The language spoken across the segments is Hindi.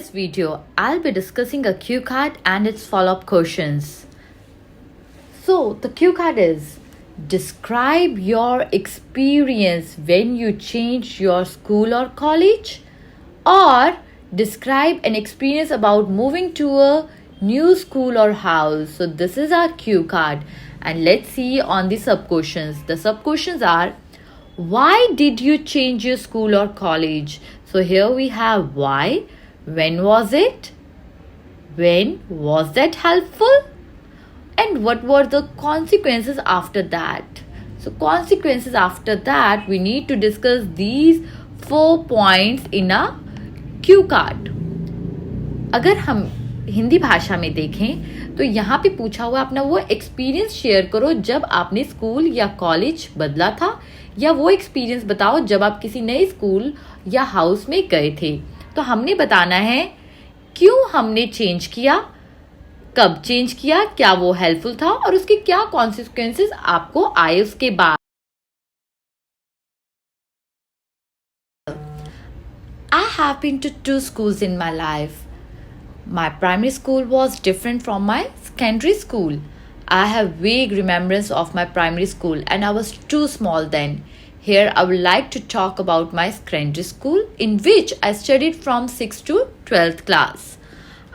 this video, I'll be discussing a cue card and its follow-up questions. So, the cue card is: describe your experience when you changed your school or college, or describe an experience about moving to a new school or house. So, this is our cue card, and let's see on the sub questions. The sub questions are: why did you change your school or college? So, here we have why. When was it? When was that helpful? And what were the consequences after that? So, consequences after that, we need to discuss these 4 points in a cue card. अगर हम हिंदी भाषा में देखें तो यहाँ पे पूछा हुआ अपना वो एक्सपीरियंस शेयर करो जब आपने स्कूल या कॉलेज बदला था, या वो एक्सपीरियंस बताओ जब आप किसी नए स्कूल या हाउस में गए थे. तो हमने बताना है क्यों हमने चेंज किया, कब चेंज किया, क्या वो हेल्पफुल था और उसके क्या कॉन्सिक्वेंसेस आपको आए उसके बाद. I have been to 2 schools in my life. My primary school was different from my secondary school. I have vague remembrance of my primary school and I was too small then. Here I would like to talk about my secondary school, in which I studied from 6th to 12th class.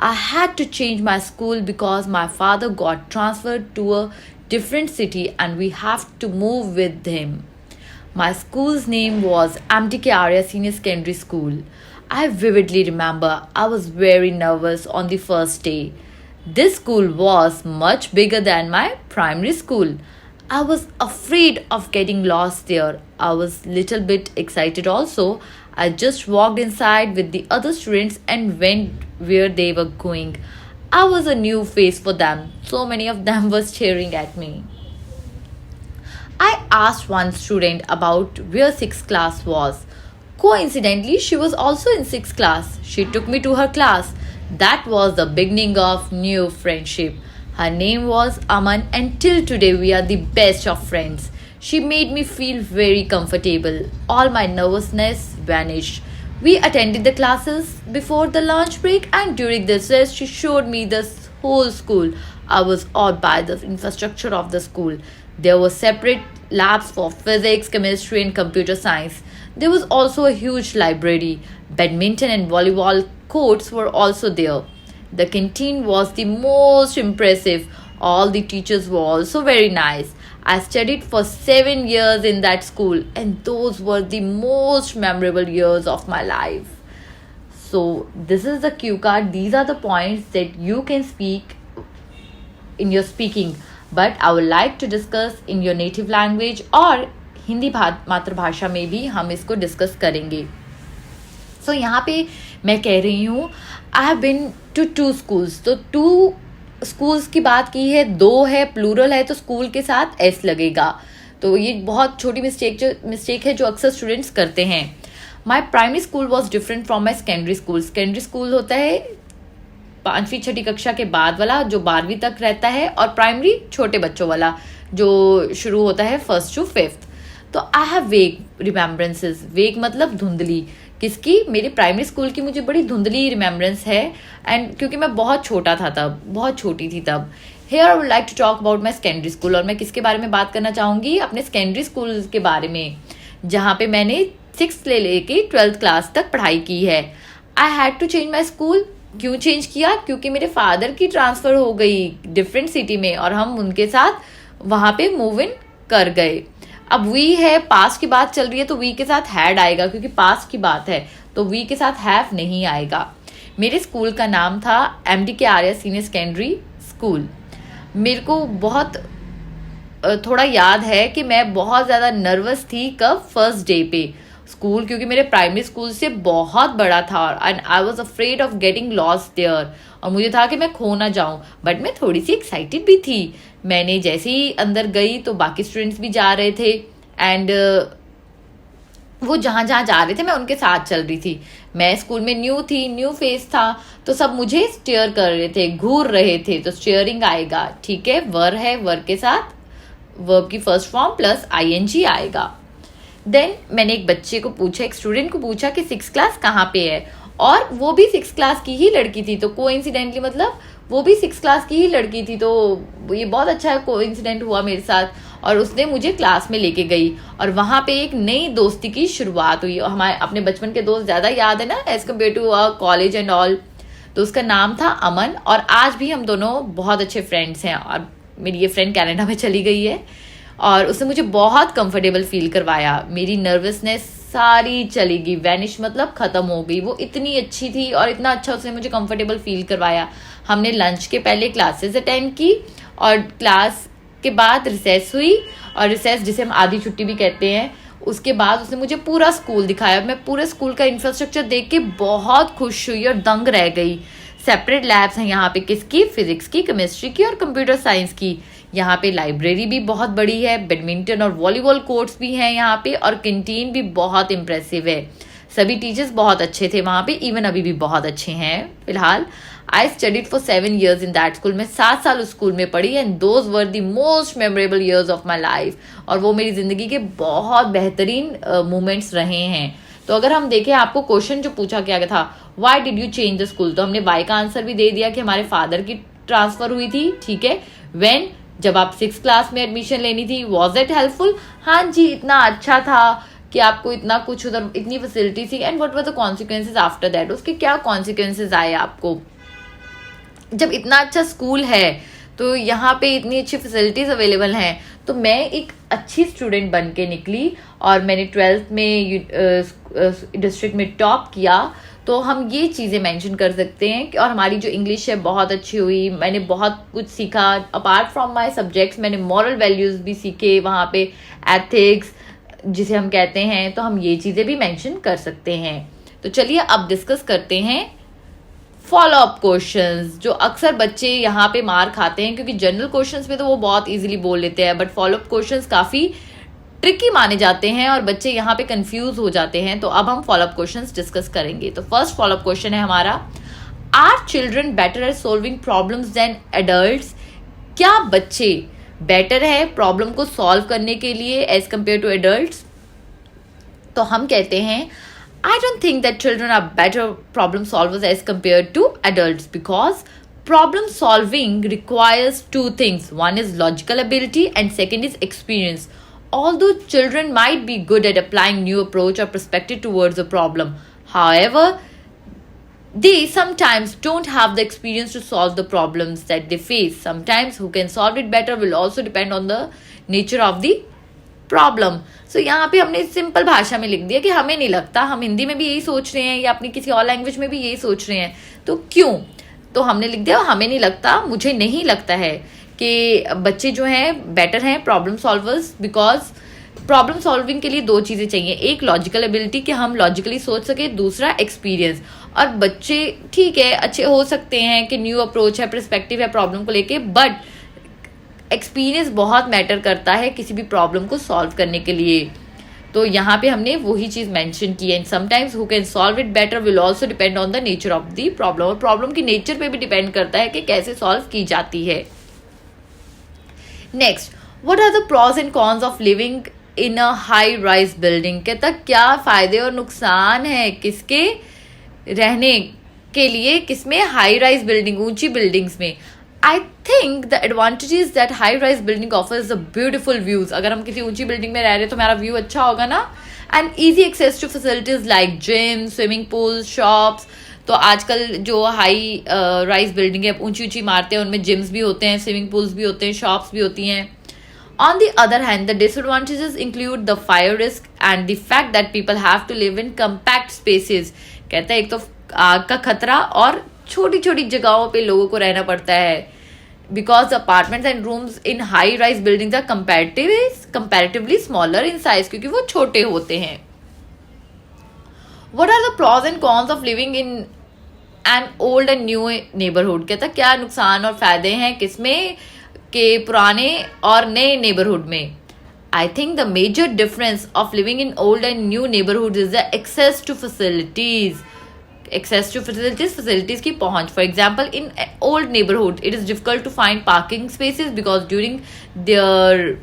I had to change my school because my father got transferred to a different city and we have to move with him. My school's name was MTK Arya Senior Secondary School. I vividly remember I was very nervous on the first day. This school was much bigger than my primary school. I was afraid of getting lost there. I was little bit excited also. I just walked inside with the other students and went where they were going. I was a new face for them. So many of them were staring at me. I asked one student about where 6th class was. Coincidentally, she was also in 6th class. She took me to her class. That was the beginning of new friendship. Her name was Aman and till today we are the best of friends. She made me feel very comfortable. All my nervousness vanished. We attended the classes before the lunch break and during the recess she showed me the whole school. I was awed by the infrastructure of the school. There were separate labs for physics, chemistry and computer science. There was also a huge library. Badminton and volleyball courts were also there. The canteen was the most impressive. All the teachers were also very nice. I studied for 7 years in that school and those were the most memorable years of my life. So this is the cue card. These are the points that you can speak in your speaking, but I would like to discuss in your native language और हिंदी मातृभाषा में भी हम इसको डिस्कस करेंगे. सो यहाँ पे मैं कह रही हूँ I have been to 2 schools. तो 2 स्कूल्स की बात की है, 2 है, प्लूरल है तो स्कूल के साथ एस लगेगा. तो ये बहुत छोटी मिस्टेक है जो अक्सर स्टूडेंट्स करते हैं. My primary school was different from my secondary school. Secondary school होता है 5वीं 6ठी कक्षा के बाद वाला जो 12वीं तक रहता है, और प्राइमरी छोटे बच्चों वाला जो शुरू होता है 1st to 5th. तो आई हैव वेग रिमेम्बरेंसेस. वेग मतलब धुंधली. किसकी? मेरे प्राइमरी स्कूल की मुझे बड़ी धुंधली रिमेम्बरेंस है, एंड क्योंकि मैं बहुत छोटा था तब, बहुत छोटी थी तब. Here I would like to talk about my secondary school. और मैं किसके बारे में बात करना चाहूँगी? अपने सेकेंडरी स्कूल के बारे में, जहाँ पे मैंने 6th से लेके 12th क्लास तक पढ़ाई की है. I had to change my school. क्यों चेंज किया? क्योंकि मेरे फादर की ट्रांसफ़र हो गई डिफरेंट सिटी में और हम उनके साथ वहाँ पे मूव इन कर गए. अब वी है, पास्ट की बात चल रही है तो वी के साथ हैड आएगा क्योंकि पास्ट की बात है, तो वी के साथ हैव नहीं आएगा. मेरे स्कूल का नाम था MTK Arya senior secondary school. मेरे को बहुत थोड़ा याद है कि मैं बहुत ज़्यादा नर्वस थी. कब? फर्स्ट डे पे स्कूल, क्योंकि मेरे प्राइमरी स्कूल से बहुत बड़ा था and I was afraid of getting lost their. और मुझे था कि मैं खो ना जाऊँ, बट मैं थोड़ी सी एक्साइटेड भी थी. मैंने जैसे ही अंदर गई तो बाकी स्टूडेंट्स भी जा रहे थे एंड वो जहाँ जहाँ जा रहे थे मैं उनके साथ चल रही थी. मैं स्कूल में न्यू थी, न्यू फेस था, तो सब मुझे स्टेयर कर रहे थे, घूर रहे थे. तो स्टेयरिंग आएगा, ठीक है, वर है, वर के साथ वर्ब की फर्स्ट फॉर्म प्लस ING आएगा. देन मैंने एक बच्चे को पूछा, एक स्टूडेंट को पूछा कि 6th क्लास कहाँ पे है, और वो भी 6 क्लास की ही लड़की थी, तो कोइंसिडेंटली मतलब वो भी 6 क्लास की ही लड़की थी, तो ये बहुत अच्छा कोइंसिडेंट हुआ मेरे साथ। और उसने मुझे क्लास में लेके गई और वहाँ पे एक नई दोस्ती की शुरुआत हुई। और हमारे अपने बचपन के दोस्त ज़्यादा याद है ना, as compare to college and all. तो उसका नाम था अमन, और आज भी हम दोनों बहुत अच्छे फ्रेंड्स हैं। और मेरी ये फ्रेंड कनाडा में चली गई है और उसने मुझे बहुत कंफर्टेबल फील करवाया। मेरी नर्वसनेस सारी चली गई, वैनिश मतलब ख़त्म हो गई। वो इतनी अच्छी थी और इतना अच्छा उसने मुझे कंफर्टेबल फील करवाया। हमने लंच के पहले क्लासेस अटेंड की और क्लास के बाद रिसेस हुई, और रिसेस जिसे हम आधी छुट्टी भी कहते हैं, उसके बाद उसने मुझे पूरा स्कूल दिखाया। मैं पूरे स्कूल का इंफ्रास्ट्रक्चर देख के बहुत खुश हुई और दंग रह गई। सेपरेट लैब्स हैं यहाँ पे, किसकी? फिजिक्स की, केमिस्ट्री की और कंप्यूटर साइंस की। यहाँ पे लाइब्रेरी भी बहुत बड़ी है, बैडमिंटन और वॉलीबॉल कोर्ट्स भी हैं यहाँ पे, और कैंटीन भी बहुत इम्प्रेसिव है। सभी टीचर्स बहुत अच्छे थे वहाँ पे, इवन अभी भी बहुत अच्छे हैं फिलहाल। I studied for 7 years in that school. मैं 7 साल उस स्कूल में पढ़ी, and those were the most memorable years of my life. और वो मेरी जिंदगी के बहुत बेहतरीन मोमेंट्स रहे हैं। तो अगर हम देखें, आपको क्वेश्चन जो पूछा गया था, why did you change the school, तो हमने वाई का आंसर भी दे दिया कि हमारे फादर की ट्रांसफर हुई थी। ठीक है। व्हेन, जब आप 6 क्लास में एडमिशन लेनी थी। Was it helpful? हाँ जी, इतना अच्छा था कि आपको इतना कुछ उधर, इतनी फैसिलिटी थी। And what were the consequences after that, उसके क्या कॉन्सिक्वेंसेज आए आपको? जब इतना अच्छा स्कूल है, तो यहाँ पे इतनी अच्छी फैसिलिटीज अवेलेबल हैं, तो मैं एक अच्छी स्टूडेंट बन के निकली और मैंने 12th में डिस्ट्रिक्ट में टॉप किया। तो हम ये चीज़ें मेंशन कर सकते हैं कि, और हमारी जो इंग्लिश है बहुत अच्छी हुई, मैंने बहुत कुछ सीखा। अपार्ट फ्रॉम माय सब्जेक्ट्स मैंने मॉरल वैल्यूज़ भी सीखे वहाँ पे, एथिक्स जिसे हम कहते हैं, तो हम ये चीज़ें भी मेंशन कर सकते हैं। तो चलिए अब डिस्कस करते हैं फॉलो अप क्वेश्चंस, जो अक्सर बच्चे यहाँ पे मार खाते हैं, क्योंकि जनरल क्वेश्चंस में तो वो बहुत इजीली बोल लेते हैं, बट फॉलो अप क्वेश्चंस काफ़ी ट्रिकी माने जाते हैं और बच्चे यहाँ पे कंफ्यूज हो जाते हैं। तो अब हम फॉलो अप क्वेश्चंस डिस्कस करेंगे। तो फर्स्ट फॉलो अप क्वेश्चन है हमारा, are children better at solving problems than adults? क्या बच्चे बेटर है प्रॉब्लम को सॉल्व करने के लिए एज कम्पेयर टू एडल्ट्स? तो हम कहते हैं, I don't think that children are better problem solvers as compared to adults, because problem solving requires 2 things. One is logical ability and second is experience. Although children might be good at applying new approach or perspective towards a problem, however, they sometimes don't have the experience to solve the problems that they face. Sometimes who can solve it better will also depend on the nature of the problem. So यहाँ पे हमने सिंपल भाषा में लिख दिया कि हमें नहीं लगता, हम हिंदी में भी यही सोच रहे हैं या अपनी किसी और लैंग्वेज में भी यही सोच रहे हैं, तो क्यों? तो हमने लिख दिया हमें नहीं लगता, मुझे नहीं लगता है कि बच्चे जो हैं बेटर हैं problem solvers, because problem solving के लिए 2 चीज़ें चाहिए, एक लॉजिकल एबिलिटी कि हम लॉजिकली सोच सके, दूसरा एक्सपीरियंस। और बच्चे ठीक है अच्छे हो सकते हैं कि न्यू अप्रोच है, पर्सपेक्टिव है प्रॉब्लम को लेके, बट एक्सपीरियंस बहुत मैटर करता है किसी भी प्रॉब्लम को सॉल्व करने के लिए। तो यहाँ पे हमने वही चीज़ मेंशन की है। And sometimes who can solve it better will also depend on the nature of the problem, और प्रॉब्लम की नेचर पे भी डिपेंड करता है कि कैसे सॉल्व की जाती है। Next, what are the pros and cons of living in a high rise building? कहता क्या फायदे और नुकसान है किसके रहने के लिए, किसमें? हाई राइज बिल्डिंग, ऊंची बिल्डिंग्स में। I think the advantage is that high rise building offers the beautiful views. अगर हम किसी ऊंची बिल्डिंग में रह रहे हैं तो हमारा व्यू अच्छा होगा ना। And easy access to facilities like gym, swimming pools, shops. तो आजकल जो हाई राइज बिल्डिंग है, ऊंची ऊंची इमारतें, उनमें जिम्स भी होते हैं, स्विमिंग पूल्स भी होते हैं, शॉप्स भी होती हैं। On the other hand, the disadvantages include the fire risk and the fact that people have to live in compact spaces. कहते हैं एक तो आग का खतरा और छोटी छोटी जगहों पे लोगों को रहना पड़ता है, because apartments and rooms in high rise buildings are comparatively smaller in size, क्योंकि वो छोटे होते हैं। What are the pros and cons of living in an old and new neighbourhood? कहता क्या नुकसान और फायदे हैं किसमें, के पुराने और नए नेबरहुड में? I think the major difference of living in old and new neighborhoods is the access to facilities. Access to facilities की पहुंच. For example, in old neighborhood, it is difficult to find parking spaces because during their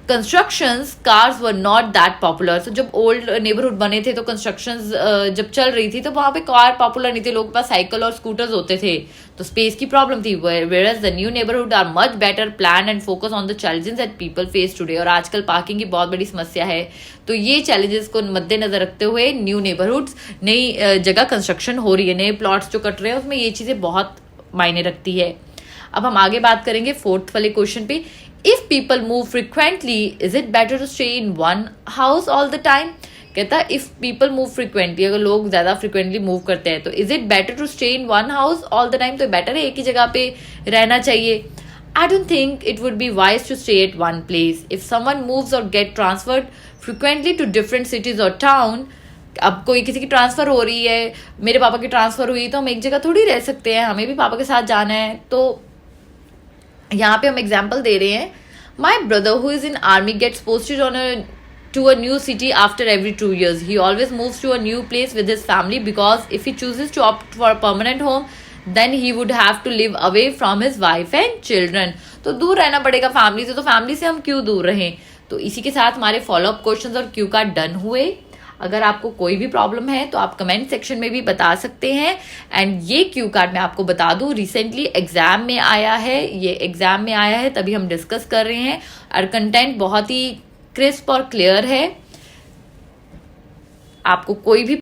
constructions cars were not that popular. So जब ओल्ड नेबरहुड बने थे तो कंस्ट्रक्शंस जब चल रही थी तो वहां पे कार पॉपुलर नहीं थे, लोगों के पास साइकिल और स्कूटर्स होते थे, तो स्पेस की प्रॉब्लम थी. whereas the new neighbourhood are much better plan and focus on the challenges that people face today. और आजकल पार्किंग की बहुत बड़ी समस्या है, तो ये चैलेंजेस को मद्देनजर रखते हुए न्यू नेबरहुड्स, नई जगह कंस्ट्रक्शन हो रही है, नए प्लॉट्स जो कट रहे हैं उसमें ये चीजें बहुत मायने रखती है. अब हम आगे बात करेंगे फोर्थ वाले क्वेश्चन पे. If people move frequently is it better to stay in one house all the time. कहता है इफ पीपल मूव फ्रिक्वेंटली, अगर लोग ज्यादा फ्रिक्वेंटली मूव करते हैं तो is it better to stay in one house all the time, तो बेटर है एक ही जगह पे रहना चाहिए. I don't think it would be wise to stay at one place. If someone moves or get transferred frequently to different cities or town, अब कोई किसी की ट्रांसफर हो रही है, मेरे पापा की ट्रांसफर हुई तो हम एक जगह थोड़ी रह सकते हैं, हमें भी पापा के साथ जाना है. तो यहाँ पे हम एग्जाम्पल दे रहे हैं. My brother who is in army gets posted on to a new city after every 2 years. He always moves to a new place with his family because if he chooses to opt for a permanent home, then he would have to live away from his wife and children. तो दूर रहना पड़ेगा फैमिली से, तो फैमिली से हम क्यों दूर रहें. तो इसी के साथ हमारे फॉलोअप क्वेश्चंस और क्यू कार्ड डन हुए. अगर आपको कोई भी प्रॉब्लम है तो आप कमेंट सेक्शन में भी बता सकते हैं. एंड ये क्यू कार्ड मैं आपको बता दूं रिसेंटली एग्जाम में आया है, ये एग्जाम में आया है तभी हम डिस्कस कर रहे हैं, और कंटेंट बहुत ही क्रिस्प और क्लियर है. आपको कोई भी